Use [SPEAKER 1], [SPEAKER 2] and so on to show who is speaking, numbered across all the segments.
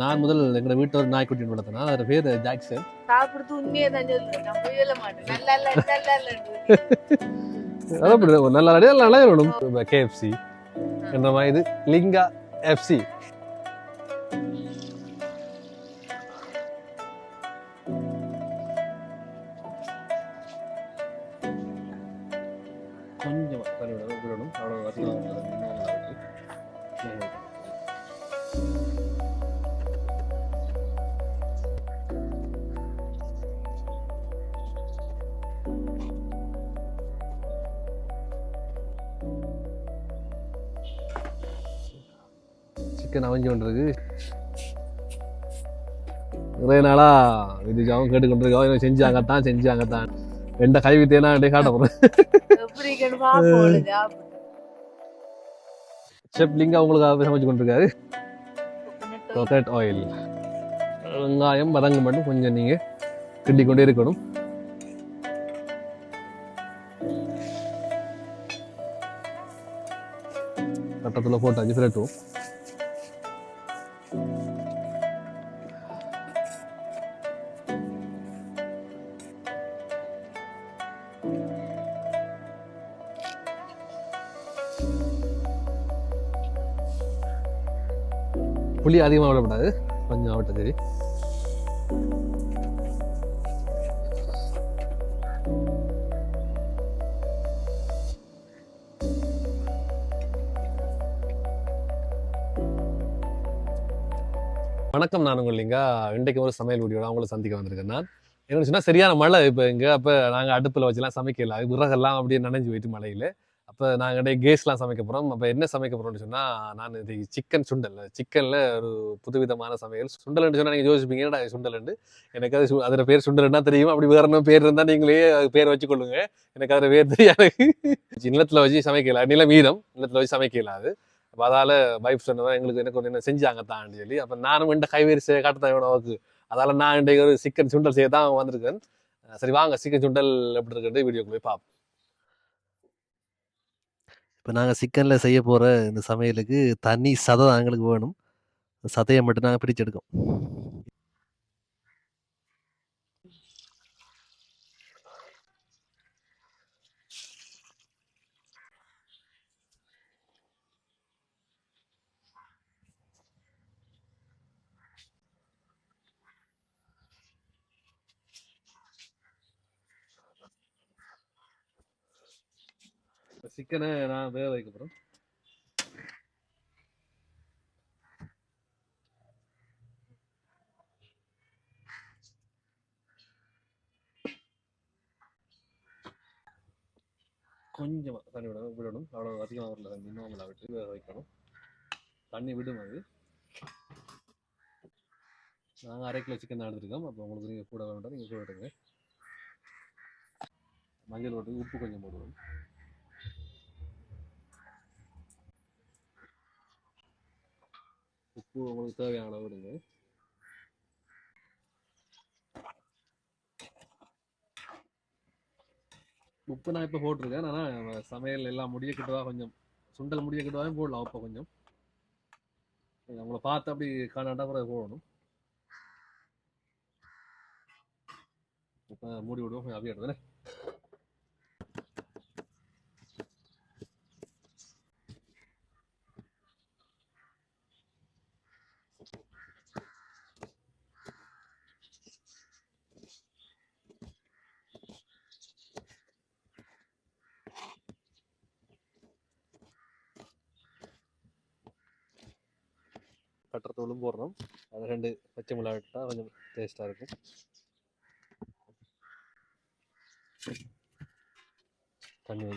[SPEAKER 1] நான் முதல் எங்க வீட்டுல ஒரு நாய்க்குட்டி வளர்த்தேன். அதோட பேர் ஜாக்சன்.
[SPEAKER 2] சாப்பிடுறது உண்மையை தான் சொல்லுவேன். நம்ம சொல்ல மாட்டேன். நல்லா இல்ல நல்லா இல்ல.
[SPEAKER 1] அதான் நல்ல நல்லா வேணும். கேஎஃப்சி என்ற மாதிரி இது லிங்கா எஃப்சி. கொஞ்சம் விடணும் அவ்வளோ வசனம். சிக்கன் அவஞ்சி கொண்டிருக்கு. நிறைய நாளா இது அவன் கேட்டுக்கொண்டிருக்கோம். செஞ்சாங்கத்தான் எந்த கை வித்தேனா காட்ட போறேன். செப் லிங்கா உங்களுக்கு சமைச்சு கொண்டிருக்காரு. கோகனட் ஆயில், வெங்காயம் வதங்க மட்டும் கொஞ்சம் நீங்க கிண்டி கொண்டே இருக்கணும். கட்டத்துல போட்டாச்சு பிரட்டும். புளி அதிகமாக விடக்கூடாது, கொஞ்சம் விட்ட சரி. வணக்கம், நான் உங்கள் லிங்கா. இன்றைக்கு ஒரு சமையல் வீடியோட அவங்களை சந்திக்க வந்திருக்கேன். நான் என்ன சொன்னால் சரியான மழை இப்போ இங்கே. அப்போ நாங்கள் அடுப்பில் வச்சுலாம் சமைக்கல, விறகெல்லாம் அப்படியே நனைஞ்சு போயிட்டு மழையில். அப்போ நாங்கள் இடையே கேஸ்லாம் சமைக்க போகிறோம். அப்போ என்ன சமைக்க போகிறோம்னு சொன்னால், நான் இது சிக்கன் சுண்டல். சிக்கனில் ஒரு புதுவிதமான சமையல். சுண்டல்னு சொன்னால் நீங்கள் யோசிப்பீங்க என்னடா சுண்டல்ண்டு. எனக்கு அது அதில் பேர் சுண்டல்னா தெரியும். அப்படி வேறு என்ன பேர் இருந்தால் நீங்களே பேர் வச்சுக்கொள்ளுங்க. எனக்கு அதில் பேர் தெரியாது. நிலத்தில் வச்சு சமைக்கல, நில மீதம் நிலத்தில் வச்சு சமைக்கல அது. அப்போ அதால் வைஃப் சொன்னவன் எங்களுக்கு எனக்கு ஒன்று என்ன செஞ்சாங்க தான் சொல்லி. அப்போ நானும் என்கிட்ட கைவேறு செய்ய காட்டுதான் இவனுக்கு. அதால் நான் இன்றைக்கு ஒரு சிக்கன் சுண்டல் செய்ய தான் வந்திருக்கேன். சரி வாங்க, சிக்கன் சுண்டல் எப்படி இருக்குன்ட்டு வீடியோக்குள்ளே பார்ப்போம். இப்போ நாங்கள் சிக்கனில் செய்ய போகிற இந்த சமையலுக்கு தனி சதை எங்களுக்கு வேணும். சதையை மட்டும் நாங்கள் பிரிச்செடுக்கோம். சிக்கனை நான் வேக வைக்க போகிறேன். கொஞ்சமாக தண்ணி விடணும். அவ்வளோ அதிகமாக வரல, தண்ணி நார்மலாக விட்டு வேக வைக்கணும். தண்ணி விடும் அது. நாங்கள் 1/2 கிலோ சிக்கன் தான் எடுத்துருக்கோம். அப்போ உங்களுக்கு நீங்கள் கூட வேண்டாம், நீங்கள் கூட விடுங்க. மஞ்சள் போட்டு உப்பு கொஞ்சம் போடுவோம். உப்பு உங்களுக்கு தேவையான அளவு விடுங்க. உப்பு நான் இப்போ போட்டிருக்கேன். ஆனால் சமையல் எல்லாம் முடிய கிட்டவா கொஞ்சம் சுண்டல் முடிய கிட்டவாவே போடலாம். உப்பை கொஞ்சம் அவங்கள பார்த்து அப்படி காணாண்டா அப்புறம் போடணும். இப்போ மூடி விடுவோம், கொஞ்சம் அப்படியே எடுத்துனே. பட்டத்தூளும் போடுறோம். அது 2 பச்சை மிளகாய் விட்டால் கொஞ்சம் டேஸ்ட்டாக இருக்கும். தண்ணி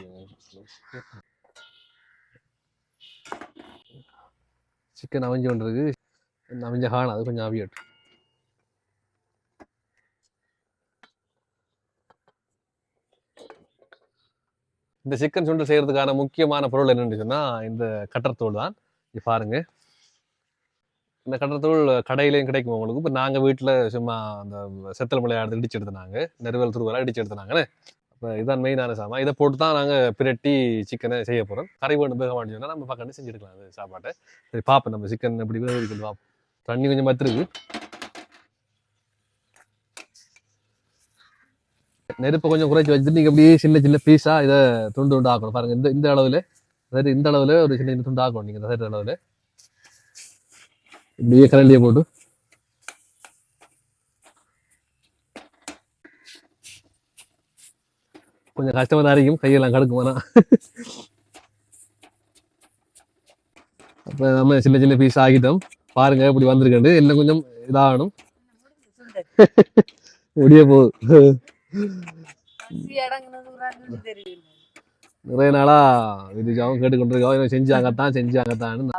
[SPEAKER 1] சிக்கன் அவிஞ்சு கொண்டிருக்கு. அவிஞ்ச காணும், அது கொஞ்சம் அவியட்டும். இந்த சிக்கன் சுண்டல் செய்யறதுக்கான முக்கியமான பொருள் என்னன்னு சொன்னால் இந்த கட்டர்தூள் தான். இது பாருங்க, இந்த கட்டர்தூள் கடையிலையும் கிடைக்கும் உங்களுக்கு. இப்போ நாங்கள் வீட்டில் சும்மா அந்த செத்தல் மலையாடு இடிச்சு எடுத்துனாங்க, நெருவல் துருவெல்லாம் இடிச்சு எடுத்துனாங்கன்னு. இப்போ இதுதான் மெயினான சாமான். இதை போட்டு தான் நாங்கள் பிரட்டி சிக்கனை செய்ய போகிறோம். கறி வேணும் வேக வேண்டியதுனா நம்ம பக்கம் செஞ்சுருக்கலாம் அந்த சாப்பாட்டை. சரி பார்ப்போம், நம்ம சிக்கன் எப்படி வேக வைக்கிறது பார்ப்போம். தண்ணி கொஞ்சம் பத்திருக்கு. நெருப்பை கொஞ்சம் குறைச்சி வச்சுட்டு நீங்க அப்படியே சின்ன சின்ன பீஸா இதை துண்டு துண்டு ஆக்கணும் பாருங்க. இந்த இந்த அளவுல, அதாவது இந்த அளவுல ஒரு சின்ன சின்ன துண்டு ஆக்கணும். நீங்க இந்த அளவுல இப்படியே கரண்டியை போட்டு கொஞ்சம் கஷ்டமா தான் இருக்கும், கையெல்லாம் கடுக்குமானா. அப்ப நம்ம சின்ன சின்ன பீஸ் ஆகிட்டோம் பாருங்க. இப்படி வந்திருக்கேன் எல்லாம் கொஞ்சம் இதாகணும். முடிய போகுது. நிறைய நாளா விதிச்சாவும் கேட்டுக்கொண்டிருக்கோம், செஞ்சாங்கத்தான்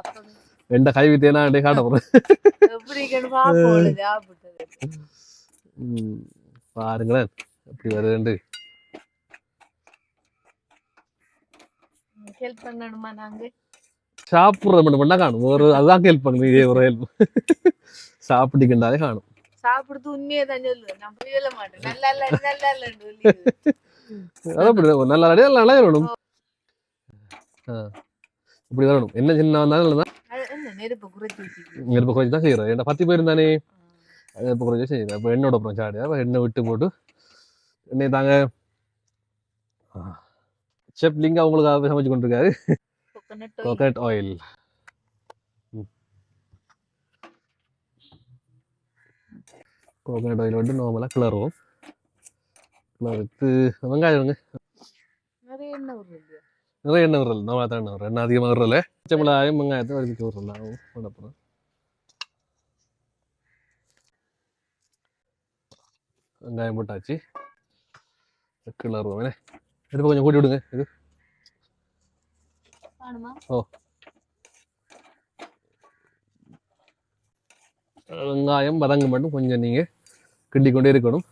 [SPEAKER 1] ரெண்ட கை வித்தேனா காட்ட போறேன். பாருங்களேன் எப்படி வருது. சாப்பிடுற மட்டும் பண்ணா காணும், ஒரு அதுதான் ஹெல்ப் பண்ணுங்க. இதே ஒரு ஹெல்ப் சாப்பிட்டுக்கின்றாலே காணும்.
[SPEAKER 2] சாப்பிடுறது உண்மையே தான் சொல்லுவேன், நான் புரியல மாட்டேன். நல்லா இல்ல நல்லா இல்ல
[SPEAKER 1] நல்லா நல்லா வரணும். இப்படி வரணும். என்ன சின்ன வந்தாலும்
[SPEAKER 2] நெருப்பு குறைச்சி
[SPEAKER 1] நெருப்பு குறைச்சி தான் செய்யறோம். என்ன 10 பேர் தானே, நெருப்பு குறைச்சி செய்யுது. அப்ப எண்ணெயோட அப்புறம் சாடு, அப்ப எண்ணெய் விட்டு போட்டு எண்ணெய் தாங்க. செப் லிங்கா உங்களுக்கு சமைச்சு கொண்டிருக்காரு. Coconut oil. கோகனட் ஆயில் வந்து நார்மலா கிளறுவோம். கிளறுத்து வெங்காயம்
[SPEAKER 2] நிறைய எண்ணெய் வருது.
[SPEAKER 1] நிறைய எண்ணெய் விடுறல, நார்மலா தான் எண்ணெய் வரும். எண்ணெய் அதிகமாக விடுறல. பச்சைமிளகாயும் வெங்காயத்தை வதக்கி விடுறோம். போடப்போம். வெங்காயம் போட்டாச்சு, கிளறுவோம். இது கொஞ்சம் கூட்டி விடுங்க. இது ஓ வெங்காயம் வதங்க மட்டும் கொஞ்சம் நீங்க கிண்டி கொண்டே இருக்கணும்.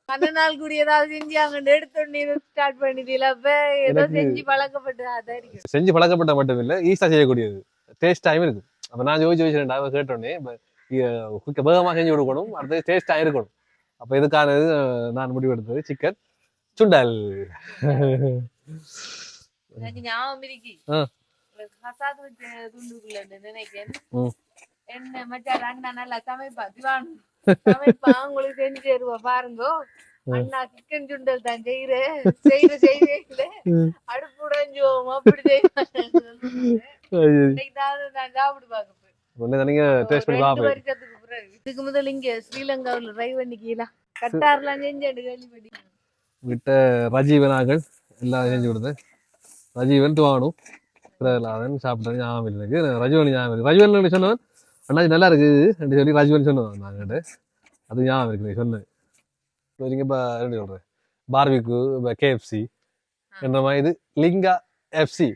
[SPEAKER 2] அந்த நாள் கூடி ஏதாவது செஞ்சு அங்க எடுத்து ஸ்டார்ட் பண்ணிட்டீங்களா? அப்ப ஏதோ செஞ்சு பழக்கப்பட்டு அதான் இருக்கு.
[SPEAKER 1] செஞ்சு பழக்கப்பட்ட மட்டும் இல்ல, ஈஸியா செய்யக்கூடியது, டேஸ்ட் டைம் இருக்கு. அப்ப நான் ஜோதிச்சு கேட்டோன்னே வேகமா செஞ்சு கொடுக்கணும், அடுத்தது டேஸ்டா இருக்கணும். அப்ப இதுக்கானது நான் முடிவெடுத்தது சிக்கன் சுண்டல்.
[SPEAKER 2] எனக்கு ஞாபகம் இருக்கு, கசாது வச்ச துண்டுக்குள்ள நினைக்கிறேன். என்ன மச்சான் அண்ணா நல்லா சமைப்பா, திவான் சமைப்பா, உங்களுக்கு செஞ்சு தருவா பாருங்க அண்ணா, சிக்கன் சுண்டல் தான் செய்யறேன் செய்யல அடுப்பு உடைஞ்சோம் அப்படி செய்வேன். நான் சாப்பிடு பாக்க இதுக்கு முதல் இங்க ஸ்ரீலங்காவில் ட்ரை பண்ணிக்கலாம், கட்டார்லாம் செஞ்சு கேள்விப்படி
[SPEAKER 1] விட்ட ரஜீவனாகள் எல்லாம் செஞ்சு கொடுத்தேன். ரஜீவன் துவானும் சாப்பிட்டேன். ஞாபகம் இல்லை ரஜீவன் ஞாபகம் இருக்கு. ரஜீவன் சொன்னவன் அண்ணாச்சி நல்லா இருக்குது அப்படின்னு சொல்லி ரஜீவன் சொன்னவன் நாங்கிட்ட, அது ஞாபகம் இருக்கு. நீ சொன்னேன் நீங்க இப்போ எப்படி சொல்றேன், பார்பிக்கு கேஎஃப்சி என்ற மாதிரி இது Linga FC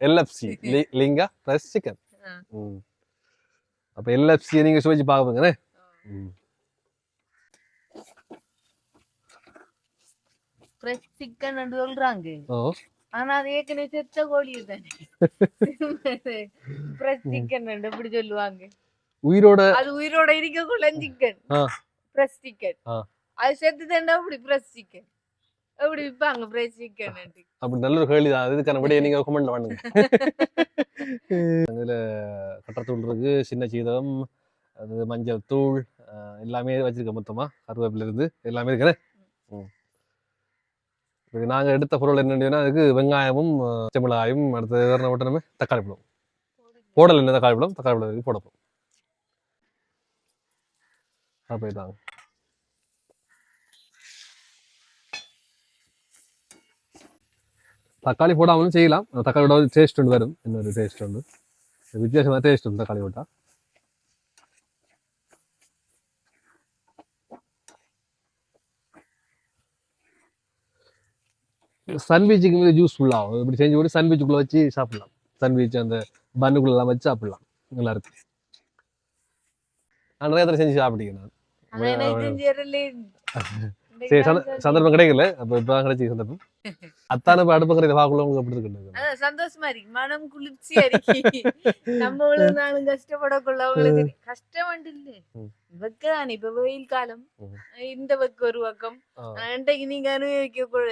[SPEAKER 1] LFC Linga plus chicken. அப்ப எல்எஃப்சி நீங்க சுவைச்சு பார்க்கணுங்கண்ணே.
[SPEAKER 2] ஃப்ரெஷ் சிக்கன் சொல்றாங்க, ஆனா அது ஏற்கனவே செத்த கோழி தானே. ஃப்ரெஷ் சிக்கன் எப்படி சொல்லுவாங்க,
[SPEAKER 1] உயிரோட
[SPEAKER 2] அது உயிரோட இருக்கக்குள்ள சிக்கன் ஃப்ரெஷ் சிக்கன், அது செத்து தாண்டா அப்படி ஃப்ரெஷ் சிக்கன் எப்படி விற்பாங்க ஃப்ரெஷ் சிக்கன்.
[SPEAKER 1] அப்படி நல்ல ஒரு கேள்வி தான், இதுக்கான விடையை நீங்க கமெண்ட்ல பண்ணுங்க. அதுல கட்டத்தூள் இருக்கு, சின்ன சீரகம், அது மஞ்சள் தூள் எல்லாமே வச்சிருக்க, மொத்தமா கருவேப்பில இருந்து எல்லாமே இருக்குண்ணே. நாங்க எடுத்த பொருள் என்னன்னா, அதுக்கு வெங்காயமும் பச்சைமிளகாயும், அடுத்து வேற விட்டணுமே தக்காளி பழம் போடல, என்ன தக்காளி பழம் போடப்போம். அப்படிதாங்க. தக்காளி போடாமலும் செய்யலாம், தக்காளியோட டேஸ்ட் ஒன்று வரும், இன்னொரு டேஸ்ட் ஒன்று வித்தியாசமான டேஸ்ட் உண்டு தக்காளி போட்டா. சன்வீச்சுக்கு மீது ஜூஸ் ஃபுல்லாகும், இப்படி செஞ்சு போட்டு சன்வீச்சுக்குள்ள வச்சு சாப்பிடலாம். சன்வீச் அந்த பன்னுக்குள்ள எல்லாம் வச்சு சாப்பிடலாம், நல்லா இருக்கு. நான் நிறைய தடவை செஞ்சு சாப்பிட்டீங்க. நான் சரி சந்தர்ப்பம் கிடைக்கல அப்ப இப்பதான் கிடைச்சி சந்தர்ப்பம் அத்தான இப்ப அடுப்புங்கிற வாக்குள்ள உங்களுக்கு எப்படி இருக்கு
[SPEAKER 2] அதான் சந்தோஷமா இருக்கு, மனம் குளிர்ச்சியா இருக்கு. நம்ம இவ்வளவு நாளும் கஷ்டப்படக்குள்ள அவங்களுக்கு கஷ்டம் வந்து இல்ல வெக்கதான். இப்ப வெயில் காலம், இந்த வெக்க ஒரு பக்கம் அன்றைக்கு நீங்க அனுபவிக்க கூட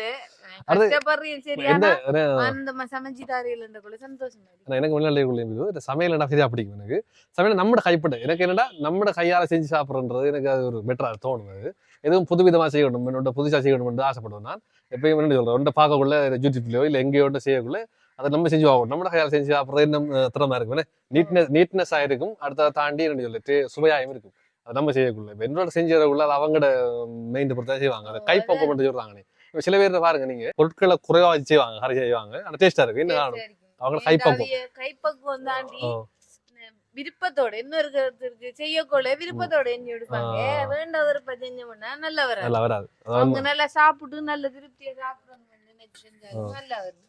[SPEAKER 2] கஷ்டப்படுறீங்க. சரி, ஆனா அந்த சமைச்சு தாரியல் சந்தோஷமா இருக்கு.
[SPEAKER 1] எனக்கு வெளிநாட்டு சமையல் என்ன சரியா பிடிக்கும். எனக்கு சமையல் நம்மட கைப்பட்ட எனக்கு என்னடா நம்மட கையால செஞ்சு சாப்பிட்றன்றது எனக்கு அது ஒரு பெட்டரா தோணுது. எதுவும் புதுவிதமா செய்யணும், என்னோட புதுசா செய்யணும்னு ஆசைப்படுவேன். நான் எப்பயும் என்ன சொல்றேன், ஒன்றை பார்க்கக்குள்ள யூடியூப்லயோ இல்லை எங்கேயோ செய்யக்குள்ள அதை நம்ம செஞ்சு ஆகணும். நம்மட கையால் செஞ்சு சாப்பிட்றது என்ன திறமா இருக்கும், நீட்னஸ் ஆயிருக்கும். அடுத்த தாண்டி என்ன சொல்லிட்டு சுவையாயும் இருக்கும். அது நம்ம செய்யக்குள்ள இப்போ என்னோட செஞ்சுறக்குள்ள அது அவங்களோட மெயின் பொறுத்தா செய்வாங்க. அதை கைப்பக்கம் மட்டும் சொல்றாங்களே. சில பேர் பாருங்க, நீங்க பொருட்களை குறைவா வச்சு செய்வாங்க, கரை செய்வாங்க, ஆனா டேஸ்டா இருக்கு. என்ன காரணம்? அவங்க
[SPEAKER 2] கைப்பக்குவம் தாண்டி விருப்பத்தோட இன்னொரு செய்யக்கூட விருப்பத்தோட எண்ணி எடுப்பாங்க. வேண்டாம் விருப்ப செஞ்சோம்னா நல்லா வராது. அவங்க நல்லா சாப்பிட்டு நல்ல திருப்தியா சாப்பிடுறாங்க. நல்லா வரும்.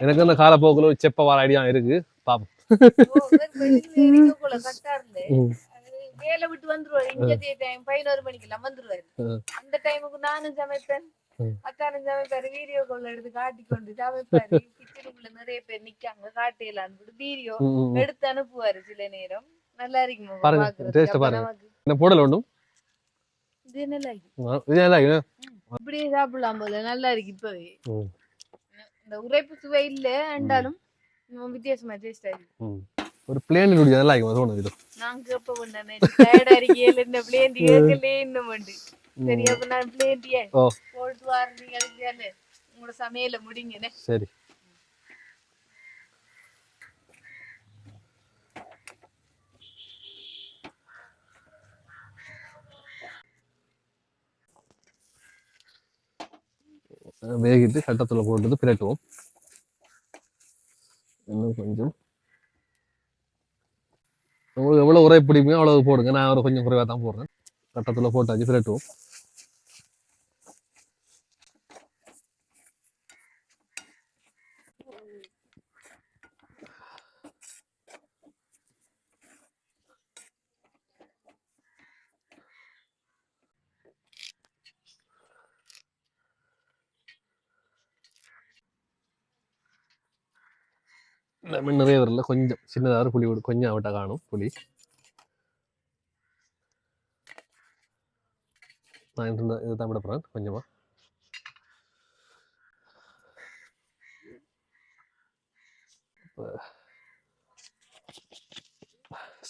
[SPEAKER 1] எனக்கு அந்த காலப்போக்குல செப்ப வர ஐடியா இருக்கு, பாப்போம்.
[SPEAKER 2] வேலை விட்டு வந்துருவாரு, இங்க டைம் 11 மணிக்கெல்லாம் வந்துருவாரு. அந்த டைமுக்கு நானும் சமைப்பேன், அத்தானும் சமைப்பாரு. வீடியோ கால் எடுத்து காட்டிக்கொண்டு சமைப்பாரு. கிச்சனுக்குள்ள நிறைய பேர் நிக்காங்க, காட்டையிலான்னு வீடியோ எடுத்து அனுப்புவாரு. சில நேரம் நல்லா இருக்கும்
[SPEAKER 1] பாருங்க. போடல ஒண்ணும்
[SPEAKER 2] இது நல்லா இருக்கு, அப்படியே சாப்பிடலாம் போல. நல்லா இருக்கு. இப்பவே இந்த உரைப்பு சுவை இல்ல என்றாலும் வித்தியாசமா டேஸ்டா இருக்கு.
[SPEAKER 1] ஒரு பிளேன் நூடில்ஸ் நல்லா இருக்கும் தோணுது. இது
[SPEAKER 2] நாங்க எப்ப பண்ணனே டயர்ட் ஆரிக்கேல இந்த பிளேன் கேக்கலே இன்னும் வந்து சரி. அப்ப நான் பிளேன் டியே போட்டு வாரீங்க அதுக்குல உங்க சமையல முடிங்கனே.
[SPEAKER 1] சரி, வேகிட்டு சட்டத்துல போட்டு பிரட்டுவோம். இன்னும் கொஞ்சம் உங்களுக்கு எவ்வளவு உரை பிடிக்குமோ அவ்வளவு போடுங்க. நான் ஒரு கொஞ்சம் குறைவா தான் போடுறேன். சட்டத்துல போட்டாச்சு பிரட்டுவோம். நிறைய வரல, கொஞ்சம் சின்னதாக புளி விடு, கொஞ்சம் அவட்ட காணும் புளி. நான் இது தான் விட போறேன் கொஞ்சமா.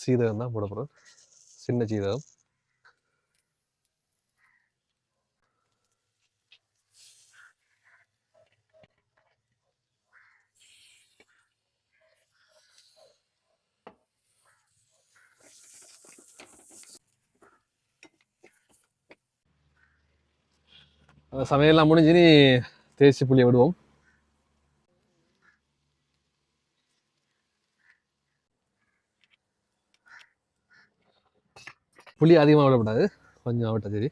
[SPEAKER 1] சீரகம் தான் போட போறேன், சின்ன சீரகம். சமையல்லாம் முடிஞ்சு நீ தேய்ச்சி புளியை விடுவோம். புளி அதிகமாக விடக்கூடாது, கொஞ்சம் விட்டா சரி.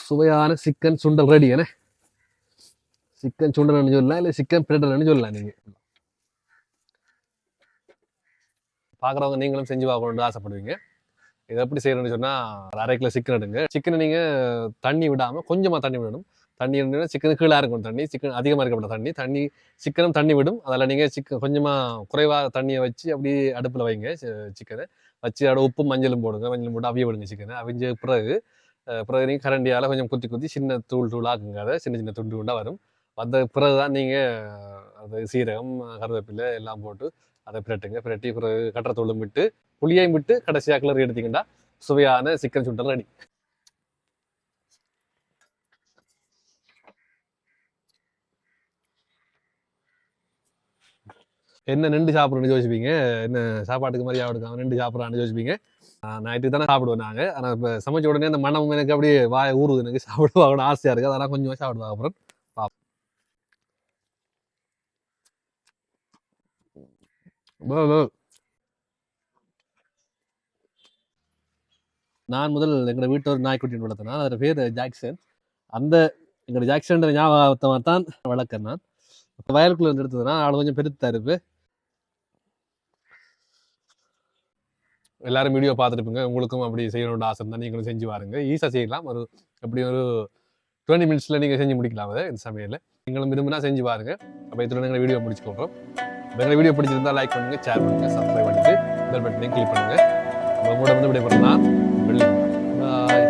[SPEAKER 1] சுவையான சிக்கன் சுண்டல் ரெடி. என்ன சிக்கன் சுண்டல்னு சொல்லலாம், இல்லை சிக்கன் பிரட்டல்னு சொல்லலாம். நீங்க பார்க்குறவங்க நீங்களும் செஞ்சு பார்க்கணுன்னு ஆசைப்படுவீங்க. இதை எப்படி செய்யணும்னு சொன்னால், 1/2 கிலோ சிக்கன் எடுங்க. சிக்கனை நீங்கள் தண்ணி விடாமல் கொஞ்சமாக தண்ணி விடணும். தண்ணி இருந்ததுன்னா சிக்கன் கீழே இருக்கும் தண்ணி, சிக்கன் அதிகமாக இருக்கப்பட்ட தண்ணி சிக்கனும் தண்ணி விடும். அதில் நீங்கள் சிக்கன் கொஞ்சமாக குறைவாக தண்ணியை வச்சு அப்படி அடுப்பில் வைங்க. சிக்கனை வச்சு அதோட உப்பு மஞ்சளும் போடுங்க. மஞ்சளும் போட்டு அவிய விடுங்க. சிக்கனை அவிஞ்ச பிறகு நீங்கள் கரண்டியால் கொஞ்சம் குத்தி சின்ன தூள் ஆக்குங்க. அதை சின்ன சின்ன துண்டு துண்டாக வரும். வந்த பிறகு தான் நீங்கள் அது சீரகம் கருவேப்பிலை எல்லாம் போட்டு அதை பிரட்டி பிறகு கட்டத்தூளும் விட்டு புளியையும் விட்டு கடைசியாக கிளறி எடுத்தீங்கன்னா சுவையான சிக்கன் சுண்டல் ரெடி. என்ன நின்று சாப்பிட்றேன்னு யோசிப்பீங்க, என்ன சாப்பாட்டுக்கு மாதிரி ஆகிடுக்காம நின்று சாப்பிட்றான்னு யோசிப்பீங்க. நைட்டுக்கு தானே சாப்பிடுவோம் நாங்கள். ஆனால் இப்போ சமைச்ச உடனே அந்த மனம் எனக்கு அப்படியே வாய ஊறுது. எனக்கு சாப்பிடுவாங்கன்னு ஆசையாக இருக்குது. அதெல்லாம் கொஞ்சமாக சாப்பிடுவாங்க. அப்புறம் நான் முதல் எங்களோட வீட்டு ஒரு நாய்க்குட்டின்னு வளர்த்தேன். அதோட பேர் ஜாக்சன். அந்த எங்களோட ஜாக்சன் ஞாபகத்தை தான் வளர்க்கேன் நான். வயலுக்குள்ள இருந்து எடுத்ததுன்னா அவளை கொஞ்சம் பெருத்தா இருப்பு. எல்லாரும் வீடியோ பார்த்துருப்பீங்க, உங்களுக்கும் அப்படி செய்யணும்னு ஆசை இருந்தால் நீங்களும் செஞ்சு பாருங்க. ஈஸியாக செய்யலாம். எப்படி ஒரு 20 மினிட்ஸில் நீங்கள் செஞ்சு முடிக்கலாம் அதை இந்த சமையலில். நீங்களும் விரும்பினா செஞ்சு பாருங்க. அப்போ இதோட எங்களை வீடியோ முடிச்சுக்கொள்கிறோம். எங்களை வீடியோ பிடிச்சிருந்தா லைக் பண்ணுங்க, ஷேர் பண்ணுங்க, சப்ஸ்கிரைப் பண்ணிட்டு பெல் பட்டனையும் கிளிக் பண்ணுங்க. உங்களோட விடைபெறலாம். வெள்ளி பாய்.